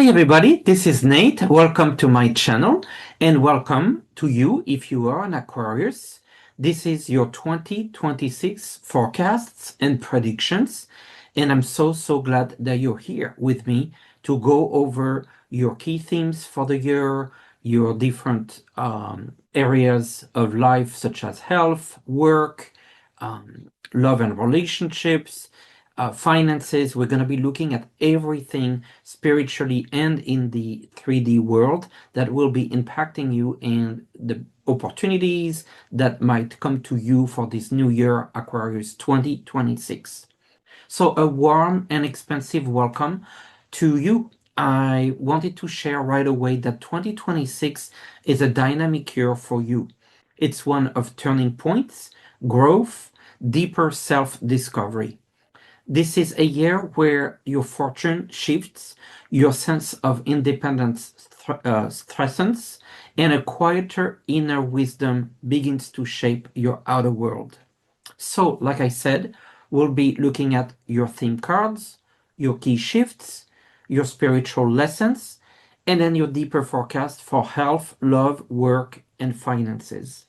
Hi everybody, this is Nate. Welcome to my channel and welcome to you if you are an Aquarius. This is your 2026 forecasts and predictions, and I'm so glad that you're here with me to go over your key themes for the year, your different areas of life such as health, work, love and relationships, finances. We're going to be looking at everything spiritually and in the 3D world that will be impacting you and the opportunities that might come to you for this new year, Aquarius 2026. So a warm and expansive welcome to you. I wanted to share right away that 2026 is a dynamic year for you. It's one of turning points, growth, deeper self-discovery. This is a year where your fortune shifts, your sense of independence strengthens, and a quieter inner wisdom begins to shape your outer world. So, like I said, we'll be looking at your theme cards, your key shifts, your spiritual lessons, and then your deeper forecast for health, love, work, and finances.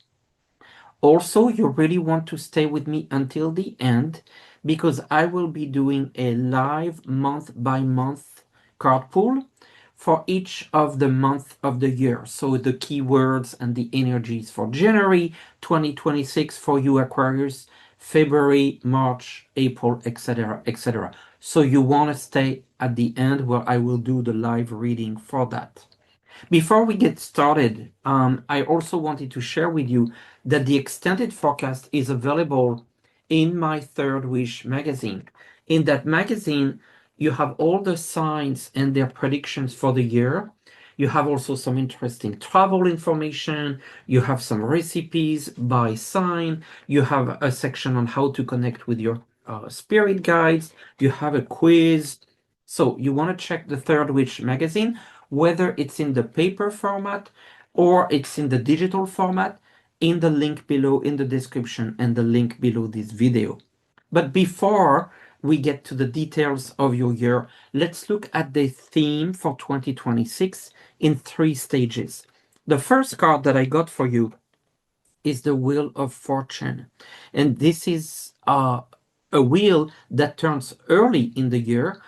Also, you really want to stay with me until the end because I will be doing a live month-by-month card pull for each of the month of the year. So the keywords and the energies for January 2026 for you Aquarius, February, March, April, etc., etc. So you want to stay at the end where I will do the live reading for that. Before we get started, I also wanted to share with you that the extended forecast is available in my Third Wish magazine. In that magazine, you have all the signs and their predictions for the year. You have also some interesting travel information. You have some recipes by sign. You have a section on how to connect with your spirit guides. You have a quiz. So you want to check the Third Wish magazine, whether it's in the paper format or it's in the digital format, in the link below in the description and the link below this video. But before we get to the details of your year, let's look at the theme for 2026 in 3 stages. The first card that I got for you is the Wheel of Fortune. And this is a wheel that turns early in the year,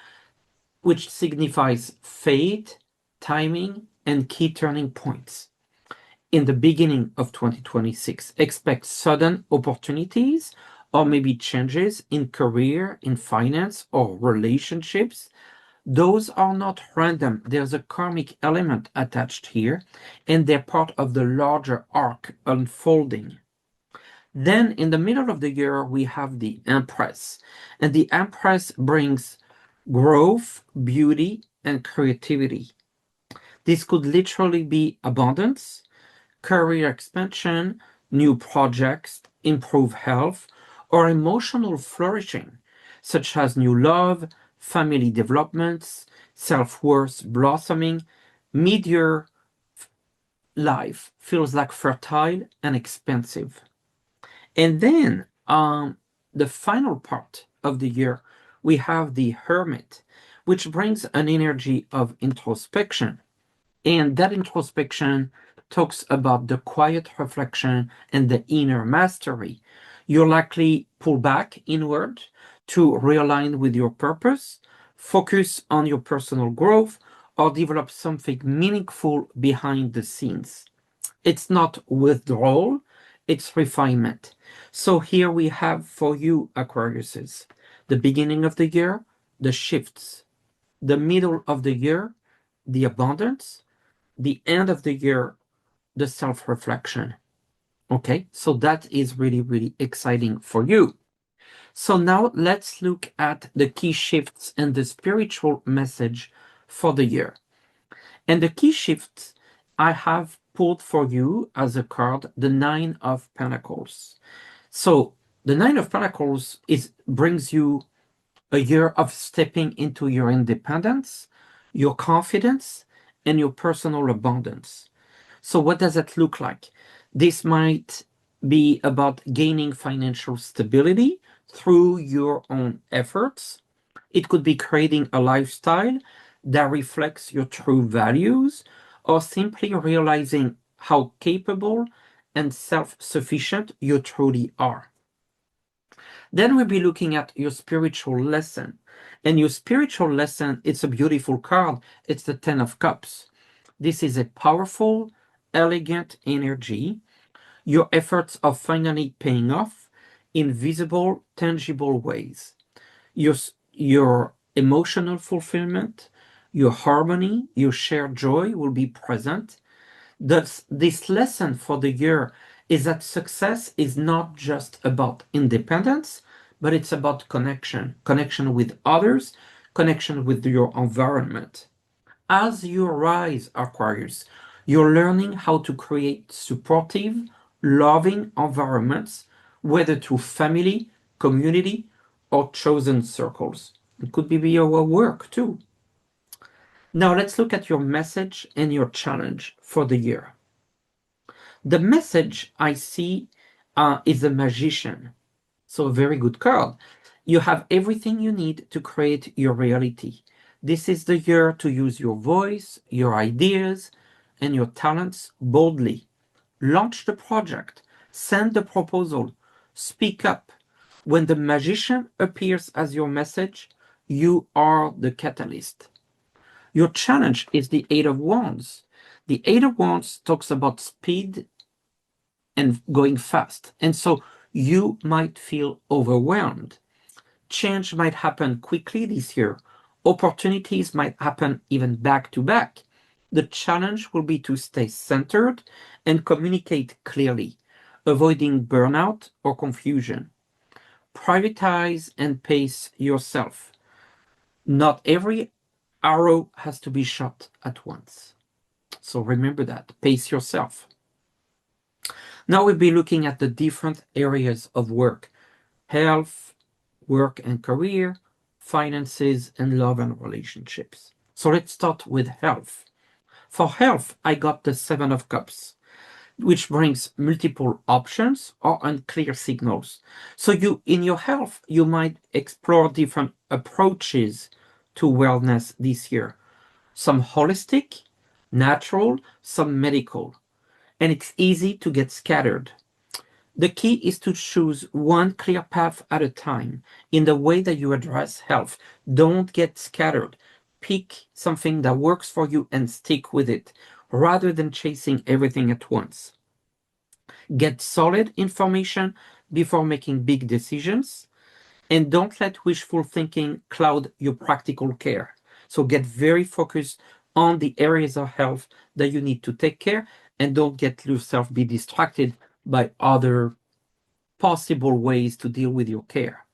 which signifies fate, timing, and key turning points. In the beginning of 2026, expect sudden opportunities or maybe changes in career, in finance, or relationships. Those are not random. There's a karmic element attached here, and they're part of the larger arc unfolding. Then in the middle of the year, we have the Empress, and the Empress brings growth, beauty, and creativity. This could literally be abundance, career expansion, new projects, improved health, or emotional flourishing, such as new love, family developments, self-worth blossoming. Mid-year life feels like fertile and expansive. And then the final part of the year, we have the Hermit, which brings an energy of introspection. And that introspection talks about the quiet reflection and the inner mastery. You'll likely pull back inward to realign with your purpose, focus on your personal growth, or develop something meaningful behind the scenes. It's not withdrawal, it's refinement. So here we have for you, Aquariuses, the beginning of the year, the shifts, the middle of the year, the abundance, the end of the year, the self-reflection. Okay, so that is really exciting for you. So now let's look at the key shifts and the spiritual message for the year. And the key shifts I have pulled for you as a card, the Nine of Pentacles. So the Nine of Pentacles brings you a year of stepping into your independence, your confidence, and your personal abundance. So what does that look like? This might be about gaining financial stability through your own efforts. It could be creating a lifestyle that reflects your true values, or simply realizing how capable and self-sufficient you truly are. Then we'll be looking at your spiritual lesson. And your spiritual lesson, it's a beautiful card. It's the Ten of Cups. This is a powerful, elegant energy. Your efforts are finally paying off in visible, tangible ways. Your emotional fulfillment, your harmony, your shared joy will be present. This lesson for the year is that success is not just about independence, but it's about connection with others, connection with your environment. As you rise, Aquarius, you're learning how to create supportive, loving environments, whether through family, community, or chosen circles. It could be your work too. Now let's look at your message and your challenge for the year. The message I see is a magician. So a very good card. You have everything you need to create your reality. This is the year to use your voice, your ideas, and your talents boldly. Launch the project, send the proposal, speak up. When the magician appears as your message, you are the catalyst. Your challenge is the Eight of Wands. The Eight of Wands talks about speed and going fast. And so you might feel overwhelmed. Change might happen quickly this year. Opportunities might happen even back to back. The challenge will be to stay centered and communicate clearly, avoiding burnout or confusion. Prioritize and pace yourself. Not every arrow has to be shot at once. So remember that. Pace yourself. Now we'll be looking at the different areas of work: health, work and career, finances, and love and relationships. So let's start with health. For health, I got the Seven of Cups, which brings multiple options or unclear signals. So in your health, you might explore different approaches to wellness this year. Some holistic, natural, some medical. And it's easy to get scattered. The key is to choose one clear path at a time in the way that you address health. Don't get scattered. Pick something that works for you and stick with it, rather than chasing everything at once. Get solid information before making big decisions, and don't let wishful thinking cloud your practical care. So get very focused on the areas of health that you need to take care, and don't get yourself be distracted by other possible ways to deal with your care.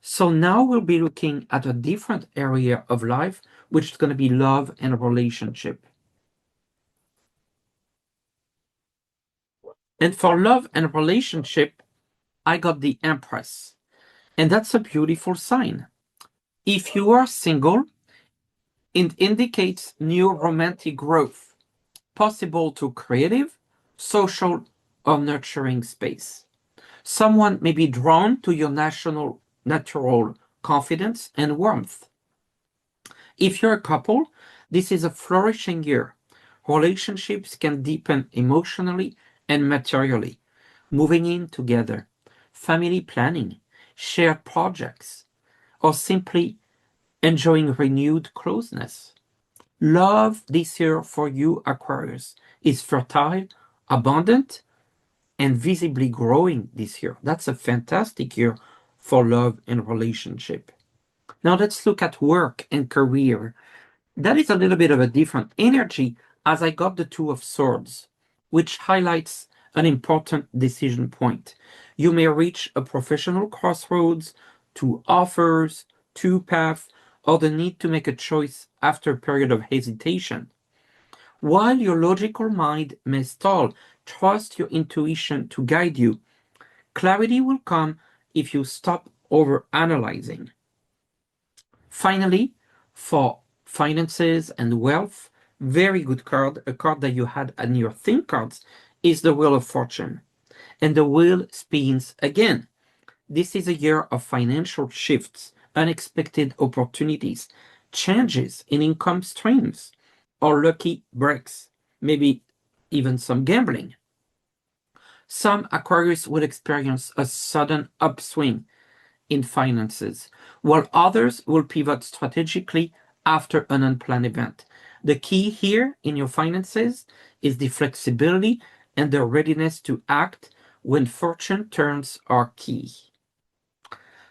So now we'll be looking at a different area of life, which is going to be love and relationship. And for love and relationship, I got the Empress. And that's a beautiful sign. If you are single, it indicates new romantic growth, possible to creative, social, or nurturing space. Someone may be drawn to your natural confidence and warmth. If you're a couple, this is a flourishing year. Relationships can deepen emotionally and materially, moving in together, family planning, shared projects, or simply enjoying renewed closeness. Love this year for you, Aquarius, is fertile, abundant, and visibly growing this year. That's a fantastic year for love and relationship. Now let's look at work and career. That is a little bit of a different energy, as I got the Two of Swords, which highlights an important decision point. You may reach a professional crossroads, two offers, two paths, or the need to make a choice after a period of hesitation. While your logical mind may stall, trust your intuition to guide you. Clarity will come if you stop over-analyzing. Finally, for finances and wealth, very good card, a card that you had in your Think cards, is the Wheel of Fortune. And the wheel spins again. This is a year of financial shifts, unexpected opportunities, changes in income streams, or lucky breaks, maybe even some gambling. Some Aquarius will experience a sudden upswing in finances, while others will pivot strategically after an unplanned event. The key here in your finances is the flexibility and the readiness to act when fortune turns are key.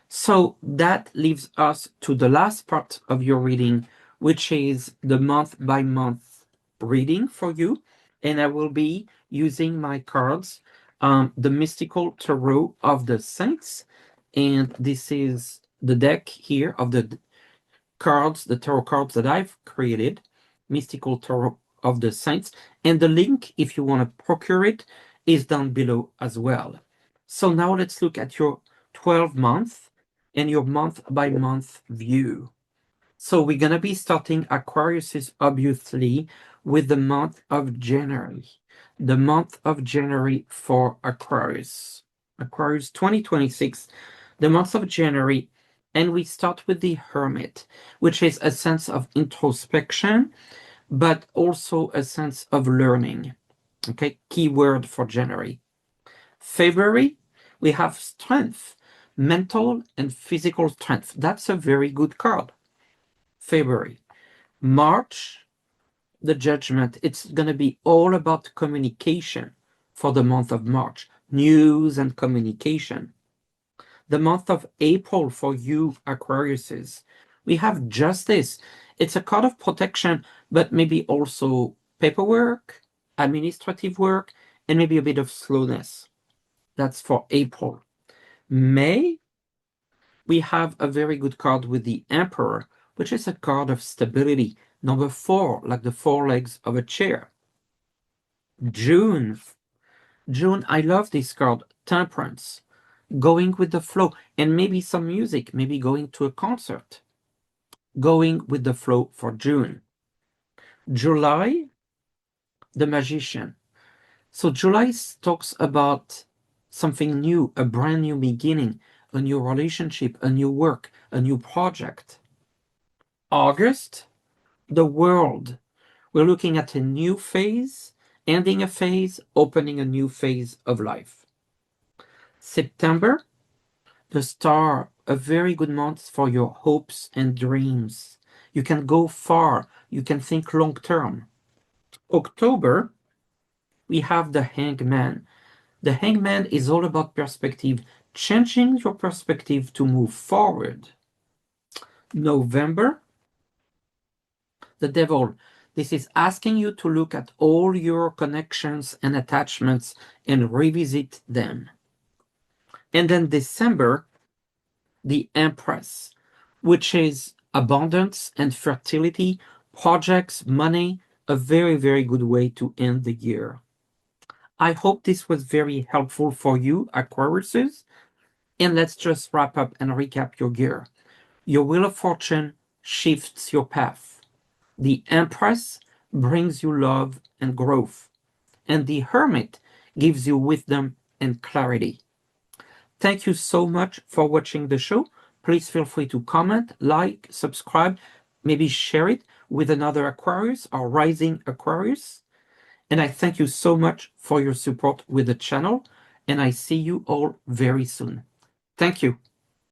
So that leaves us to the last part of your reading, which is the month by month reading for you. And I will be using my cards, the Mystical Tarot of the Saints. And this is the deck here of the cards, the tarot cards that I've created, Mystical Tarot of the Saints. And the link, if you want to procure it, is down below as well. So now let's look at your 12 month and your month by month view. So we're going to be starting Aquarius obviously with the month of January. The month of January for Aquarius. Aquarius 2026, the month of January. And we start with the Hermit, which is a sense of introspection, but also a sense of learning. Okay, key word for January. February, we have strength, mental and physical strength. That's a very good card. February. March, the Judgment. It's going to be all about communication for the month of March. News and communication. The month of April for you Aquariuses, we have Justice. It's a card of protection, but maybe also paperwork, administrative work, and maybe a bit of slowness. That's for April. May, we have a very good card with the Emperor, which is a card of stability. Number 4, like the 4 legs of a chair. June, I love this card, Temperance. Going with the flow, and maybe some music, maybe going to a concert. Going with the flow for June. July, the Magician. So July talks about something new, a brand new beginning, a new relationship, a new work, a new project. August, the World. We're looking at a new phase, ending a phase, opening a new phase of life. September, the Star, a very good month for your hopes and dreams. You can go far, you can think long term. October, we have the Hangman. The Hangman is all about perspective, changing your perspective to move forward. November, the Devil. This is asking you to look at all your connections and attachments and revisit them. And then December, the Empress, which is abundance and fertility, projects, money, a very, very good way to end the year. I hope this was very helpful for you, Aquariuses. And let's just wrap up and recap your year. Your Wheel of Fortune shifts your path. The Empress brings you love and growth. And the Hermit gives you wisdom and clarity. Thank you so much for watching the show. Please feel free to comment, like, subscribe, maybe share it with another Aquarius or rising Aquarius. And I thank you so much for your support with the channel. And I see you all very soon. Thank you.